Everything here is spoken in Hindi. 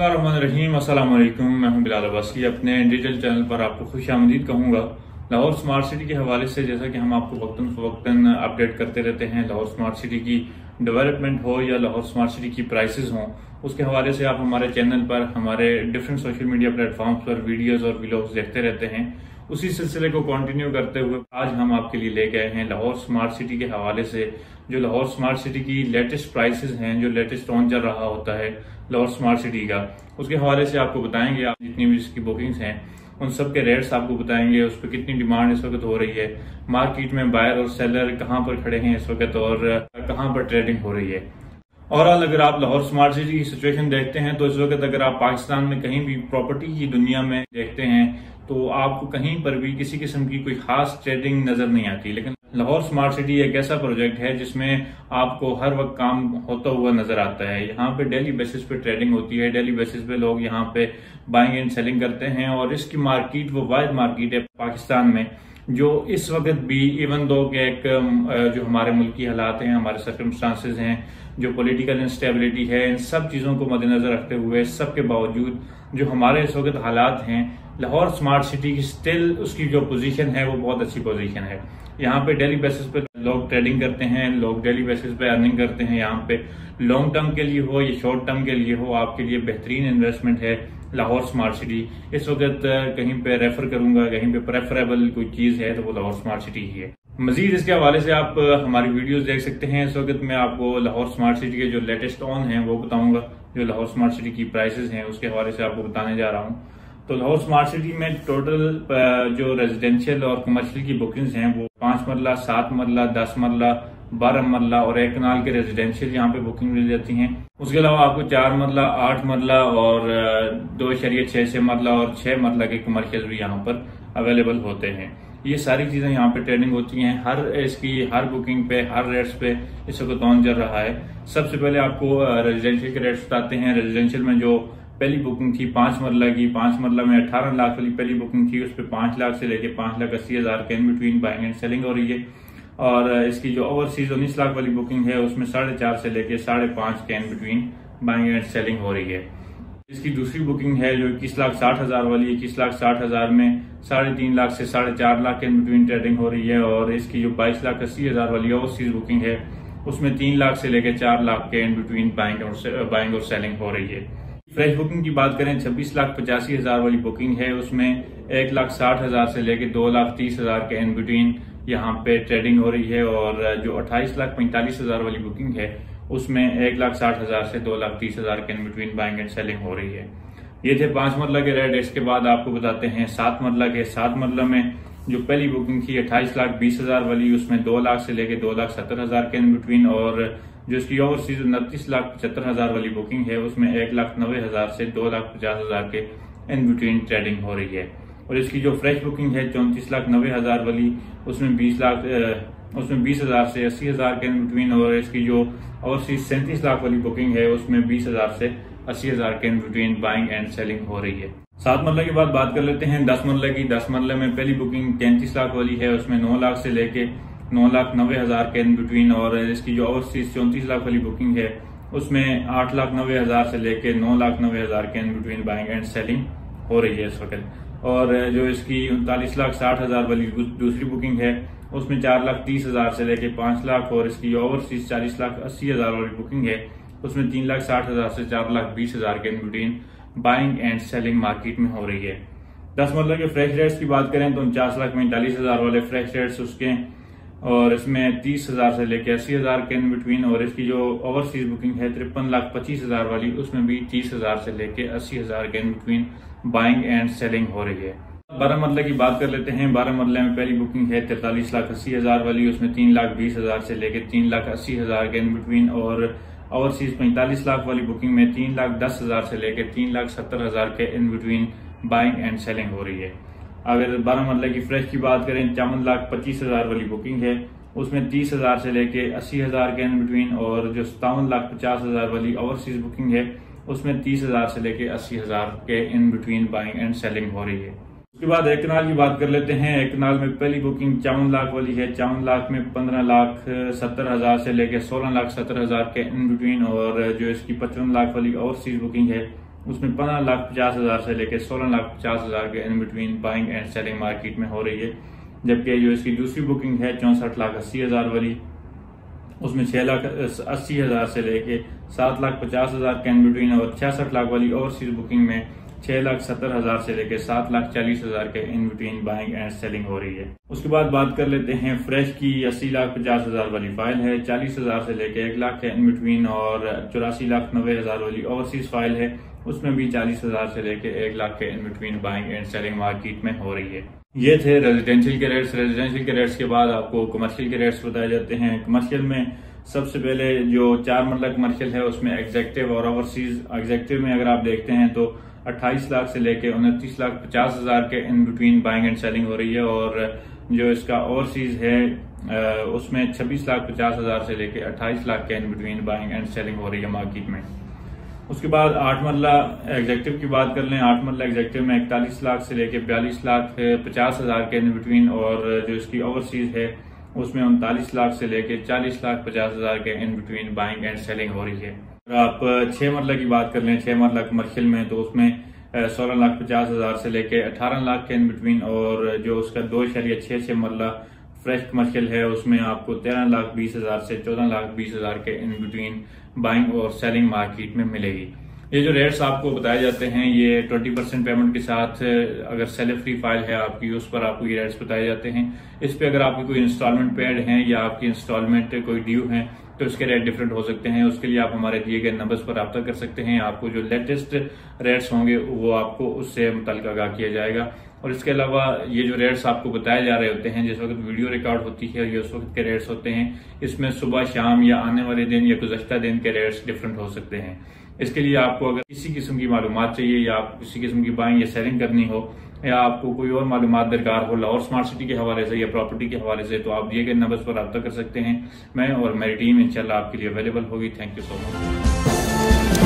बिस्मिल्लाहिर्रहमानिर्रहीम। अस्सलाम वालेकुम। मैं हूं बिलाल अब्बासी। अपने डिजिटल चैनल पर आपको खुशामदीद कहूँगा। लाहौर स्मार्ट सिटी के हवाले से जैसा कि हम आपको वक्तन फवक्तन अपडेट करते रहते हैं, लाहौर स्मार्ट सिटी की डेवलपमेंट हो या लाहौर स्मार्ट सिटी की प्राइसेस हों, उसके हवाले से आप हमारे चैनल पर हमारे डिफरेंट सोशल मीडिया प्लेटफॉर्म्स पर वीडियोस और व्लॉग्स देखते रहते हैं। उसी सिलसिले को कंटिन्यू करते हुए आज हम आपके लिए ले गए हैं लाहौर स्मार्ट सिटी के हवाले से जो लाहौर स्मार्ट सिटी की लेटेस्ट प्राइसेस हैं, जो लेटेस्ट ऑन चल रहा होता है लाहौर स्मार्ट सिटी का, उसके हवाले से आपको बताएंगे। आप जितनी भी इसकी बुकिंग्स हैं उन सब के रेट्स आपको बताएंगे, उस पर कितनी डिमांड इस वक्त हो रही है, मार्केट में बायर और सेलर कहाँ पर खड़े हैं इस वक्त और कहाँ पर ट्रेडिंग हो रही है। ओवरऑल अगर आप लाहौर स्मार्ट सिटी की सिचुएशन देखते हैं तो इस वक्त अगर आप पाकिस्तान में कहीं भी प्रॉपर्टी की दुनिया में देखते हैं तो आपको कहीं पर भी किसी किस्म की कोई खास ट्रेडिंग नजर नहीं आती। लेकिन लाहौर स्मार्ट सिटी एक ऐसा प्रोजेक्ट है जिसमें आपको हर वक्त काम होता हुआ नजर आता है। यहाँ पे डेली बेसिस पे ट्रेडिंग होती है, डेली बेसिस पे लोग यहाँ पे बाइंग एंड सेलिंग करते हैं और इसकी मार्केट वो वाहिद मार्केट है पाकिस्तान में जो इस वक्त भी इवन दो के एक जो हमारे मुल्क की हालात हैं, हमारे सर्कमस्टांसेस हैं, जो पॉलिटिकल इंस्टेबिलिटी है, इन सब चीजों को मद्देनजर रखते हुए सबके बावजूद जो हमारे इस वक्त हालात हैं, लाहौर स्मार्ट सिटी की स्टिल उसकी जो पोजीशन है वो बहुत अच्छी पोजीशन है। यहाँ पे डेली बेसिस पे लोग ट्रेडिंग करते हैं, लोग डेली बेसिस पे अर्निंग करते हैं। यहाँ पे लॉन्ग टर्म के लिए हो या शॉर्ट टर्म के लिए हो, आपके लिए बेहतरीन इन्वेस्टमेंट है लाहौर स्मार्ट सिटी। इस वक्त कहीं पे रेफर करूंगा, कहीं पे प्रेफरेबल कोई चीज है तो वो लाहौर स्मार्ट सिटी ही है। मजीद इसके हवाले से आप हमारी वीडियोस देख सकते हैं। इस वक्त मैं आपको लाहौर स्मार्ट सिटी के जो लेटेस्ट ऑन है वो बताऊंगा, जो लाहौर स्मार्ट सिटी की प्राइसेस हैं उसके हवाले से आपको बताने जा रहा हूँ। तो लाहौर स्मार्ट सिटी में टोटल जो रेजिडेंशियल और कमर्शियल की बुकिंग्स हैं वो 5 मरला, 7 मरला, 10 मरला, 12 मरला और 1 कनाल के रेजिडेंशियल यहाँ पे बुकिंग मिल जाती हैं। उसके अलावा आपको 4 मरला, 8 मरला और 2.6 मरला और 6 मरला के कमर्शियल भी यहाँ पर अवेलेबल होते हैं। ये सारी चीजें यहाँ पे ट्रेडिंग होती हैं। हर बुकिंग पे, हर रेट्स पे इस वक्त ऑन चल रहा है। सबसे पहले आपको रेजिडेंशियल के रेट्स बताते हैं। रेजिडेंशियल में जो पहली बुकिंग थी 5 मरला की, 5 मरला में 18 लाख वाली पहली बुकिंग थी, उस पर 5 लाख से लेके 5,80,000 के in between buying and selling हो रही है। और इसकी जो ओवरसीज 19 लाख वाली बुकिंग है उसमें 4.5 से लेके 5.5 के in between buying and selling हो रही है। इसकी दूसरी बुकिंग है जो 21,60,000 वाली, 21,60,000 में 3.5 लाख से 4.5 लाख के इन बिटवीन ट्रेडिंग हो रही है। और इसकी जो 22,80,000 वाली ओवरसीज बुकिंग है उसमें 3 लाख से लेकर 4 लाख के इन बिटवीन बाइंग और सेलिंग हो रही है। फ्रेश बुकिंग की बात करें 26,85,000 वाली बुकिंग है, उसमें 1,60,000 से लेकर 2,30,000 के इन बिटवीन यहाँ पे ट्रेडिंग हो रही है। और जो 28,45,000 वाली बुकिंग है उसमें 1,60,000 से 2,30,000 के in between buying and selling हो रही है। ये थे 5 मरला के रेट। इसके बाद आपको बताते हैं 7 मरला के। 7 मरला में जो पहली बुकिंग थी 28,20,000 वाली, उसमें 2 लाख से लेकर 2,70,000 के इन बिटवीन। और जो इसकी ओवरसीज 29,75,000 वाली बुकिंग है उसमें 1,90,000 से 2,50,000 के इन बिटवीन ट्रेडिंग हो रही है। और इसकी जो फ्रेश बुकिंग है 34,90,000 वाली, उसमें 20,000 से 80,000 के इन बिटवीन। और इसकी जो ओवरसीज 37 लाख वाली बुकिंग है उसमें 20,000 से 80,000 के in between buying and selling हो रही है। 7 मरला की बात कर लेते हैं 10 मरला की। 10 मरला में पहली बुकिंग 33 लाख वाली है, उसमें 9 लाख से लेके 9,90,000 के इन बिटवीन। और इसकी जो ओवरसीज 34 लाख वाली बुकिंग है उसमें 8,90,000 से लेके 9,90,000 के in between buying and selling हो रही है इस वक्त। और जो इसकी 39,60,000 वाली दूसरी बुकिंग है उसमें 4,30,000 से लेके 5 लाख। और इसकी ओवरसीज 40,80,000 वाली बुकिंग है उसमें 3,60,000 से 4,20,000 के in between buying and selling market में हो रही है। 10 मरला के फ्रेश रेट्स की बात करें तो 49,45,000 वाले फ्रेश रेट्स उसके, और इसमें 30,000 से लेके 80,000 के इन बिटवीन। और इसकी जो ओवरसीज बुकिंग है 53,25,000 वाली, उसमें भी 30,000 से लेके 80,000 के in between buying and selling हो रही है। 12 मरला की बात कर लेते हैं। 12 मरले में पहली बुकिंग है 43,80,000 वाली, उसमें 3,20,000 से लेके 3,80,000 के इन बिटवीन। और ओवरसीज 45 लाख वाली बुकिंग में 3,10,000 से लेके 3,70,000 के in between buying and selling हो रही है। अगर 12 मरला की फ्रेश की बात करें 54,25,000 वाली बुकिंग है उसमें 30,000 से लेके 80,000 के इन बिटवीन। और जो 57,50,000 वाली ओवरसीज बुकिंग है उसमें 30,000 से लेके 80,000 के in between buying and selling हो रही है। उसके बाद 1 कनाल की बात कर लेते हैं। 1 कनाल में पहली बुकिंग 54 लाख वाली है। 54 लाख में 15,70,000 से लेके 16,70,000 के इन बिटवीन। और जो इसकी 55 लाख वाली ओवरसीज बुकिंग है उसमें 15,50,000 से लेकर 16,50,000 के in between buying and selling market में हो रही है। जबकि जो इसकी दूसरी बुकिंग है 64,80,000 वाली, उसमें 6,80,000 से लेके 7,50,000 के इन बिटवीन, और 66 लाख वाली ओवरसीज बुकिंग में 6,70,000 से लेके 7,40,000 के in between buying and selling हो रही है। उसके बाद बात कर लेते हैं फ्रेश की। 80,50,000 वाली फाइल है, 40,000 से लेके 1 लाख के इन बिटवीन, और 84,90,000 वाली ओवरसीज फाइल है, उसमें भी 40,000 से लेके 1 लाख के in between buying and selling market में हो रही है। ये थे रेजिडेंशियल के रेट्स। रेजिडेंशियल के रेट्स के बाद आपको कमर्शियल के रेट्स बताए जाते हैं। कमर्शियल में सबसे पहले जो 4 मरला कमर्शियल है उसमें एग्जेक्टिव और ओवरसीज। एग्जेक्टिव में अगर आप देखते हैं तो 28 लाख से लेके 29,50,000 के in between buying and selling हो रही है, और जो इसका ओवरसीज है उसमें 26,50,000 से लेके 28 लाख के in between buying and selling हो रही है मार्केट में। उसके बाद 8 मरला एग्जेक्टिव की बात कर लें। 8 मरला एग्जेक्टिव में 41 लाख से लेके 42,50,000 के इन बिटवीन, और जो इसकी ओवरसीज है उसमें 39 लाख से लेके 40,50,000 के in between buying and selling हो रही है। अगर आप 6 मरला की बात कर लें, 6 मरला कमर्शियल में, तो उसमें 16,50,000 से लेके 18 लाख के इन बिटवीन, और जो उसका 2.6 मरला फ्रेश कमर्शियल है उसमें आपको 13,20,000 से 14,20,000 के इन बिटवीन बाइंग और सेलिंग मार्केट में मिलेगी। ये जो रेट्स आपको बताए जाते हैं ये 20% पेमेंट के साथ, अगर सेल फ्री फाइल है आपकी उस पर आपको ये रेट्स बताए जाते हैं। इस पे अगर आपकी कोई इंस्टॉलमेंट पेड है या आपकी इंस्टॉलमेंट कोई ड्यू है तो इसके रेट डिफरेंट हो सकते हैं। उसके लिए आप हमारे दिए गए नंबर्स पर रब्ता कर सकते हैं। आपको जो लेटेस्ट रेट्स होंगे वो आपको उससे मुतल्लिक़ आगाह किया जाएगा। और इसके अलावा ये जो रेट्स आपको बताए जा रहे होते हैं, जिस वक्त वीडियो रिकॉर्ड होती है ये उस वक्त के रेट्स होते हैं, इसमें सुबह शाम या आने वाले दिन या गुज़श्ता दिन के रेट्स डिफरेंट हो सकते हैं। इसके लिए आपको अगर किसी किस्म की मालूमात चाहिए या आप किसी किस्म की बाइंग या सेलिंग करनी हो, या आपको कोई और मालूमात दरकार हो लाहौर स्मार्ट सिटी के हवाले से या प्रॉपर्टी के हवाले से, तो आप दिए गए नंबर्स पर रब्ता कर सकते हैं। मैं और मेरी टीम इंशाल्लाह आपके लिए अवेलेबल होगी। Thank you so much.